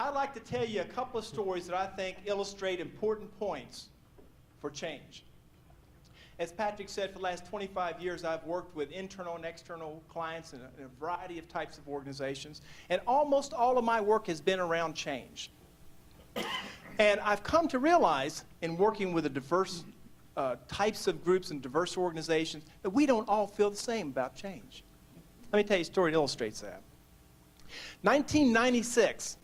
I'd like to tell you a couple of stories that I think illustrate important points for change. As Patrick said, for the last 25 years, I've worked with internal and external clients in a variety of types of organizations, and almost all of my work has been around change. And I've come to realize, in working with the diverse types of groups and diverse organizations, that we don't all feel the same about change. Let me tell you a story that illustrates that. 1996,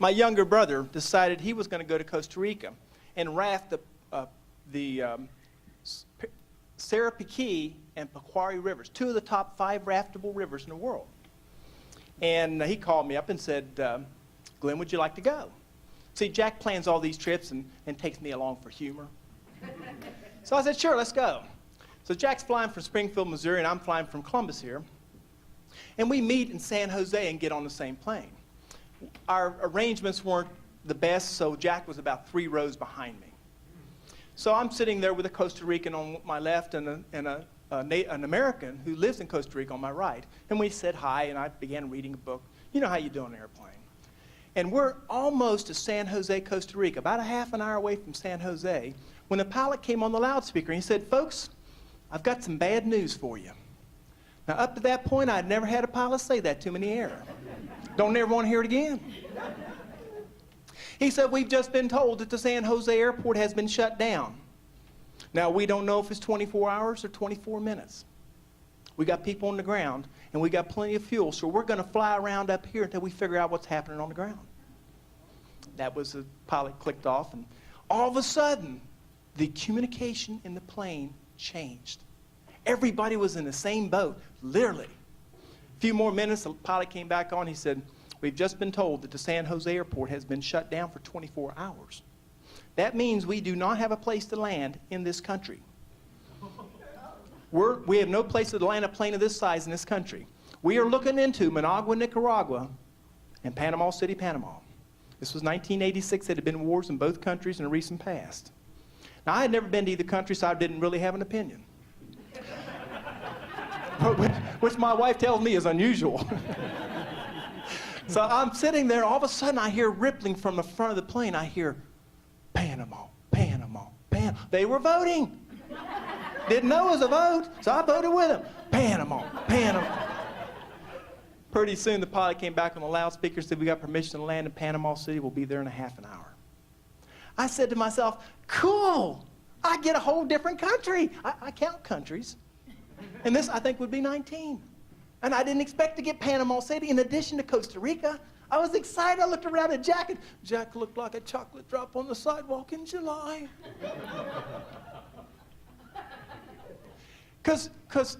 my younger brother decided he was going to go to Costa Rica and raft the Sarapiquí and Pequari rivers, two of the top 5 raftable rivers in the world. And he called me up and said, Glenn, would you like to go? See, Jack plans all these trips and takes me along for humor. So I said, sure, let's go. So Jack's flying from Springfield, Missouri, and I'm flying from Columbus here. And we meet in San Jose and get on the same plane. Our arrangements weren't the best, so Jack was about 3 rows behind me. So I'm sitting there with a Costa Rican on my left and an American who lives in Costa Rica on my right. And we said hi, and I began reading a book. You know how you do on an airplane. And we're almost to San Jose, Costa Rica, about a half an hour away from San Jose, when the pilot came on the loudspeaker and he said, folks, I've got some bad news for you. Now, up to that point, I'd never had a pilot say that to me in the air. Don't ever want to hear it again. He said, we've just been told that the San Jose airport has been shut down. Now, we don't know if it's 24 hours or 24 minutes. We got people on the ground, and we got plenty of fuel, so we're going to fly around up here until we figure out what's happening on the ground. That was the pilot clicked off, and all of a sudden, the communication in the plane changed. Everybody was in the same boat, literally. A few more minutes, the pilot came back on. He said, we've just been told that the San Jose airport has been shut down for 24 hours. That means we do not have a place to land in this country. We have no place to land a plane of this size in this country. We are looking into Managua, Nicaragua, and Panama City, Panama. This was 1986. There had been wars in both countries in the recent past. Now, I had never been to either country, so I didn't really have an opinion. Which my wife tells me is unusual. So I'm sitting there, all of a sudden I hear rippling from the front of the plane. I hear, Panama, Panama, Panama. They were voting. Didn't know it was a vote, so I voted with them. Panama, Panama. Pretty soon the pilot came back on the loudspeaker, said we got permission to land in Panama City. We'll be there in a half an hour. I said to myself, cool. I get a whole different country. I count countries. And this, I think, would be 19. And I didn't expect to get Panama City in addition to Costa Rica. I was excited. I looked around at Jack, and Jack looked like a chocolate drop on the sidewalk in July. Because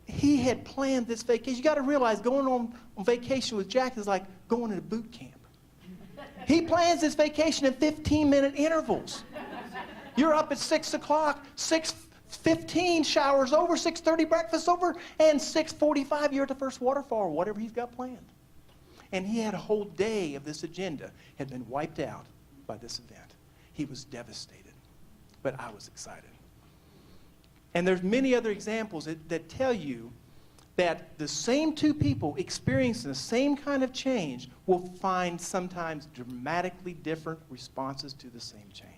he had planned this vacation. You got to realize going on vacation with Jack is like going to boot camp. He plans this vacation in 15-minute intervals. You're up at 6 o'clock, 6:15, showers over, 6:30, breakfast over, and 6:45, you're at the first waterfall or whatever he's got planned. And he had a whole day of this agenda had been wiped out by this event. He was devastated, but I was excited. And there's many other examples that tell you that the same two people experiencing the same kind of change will find sometimes dramatically different responses to the same change.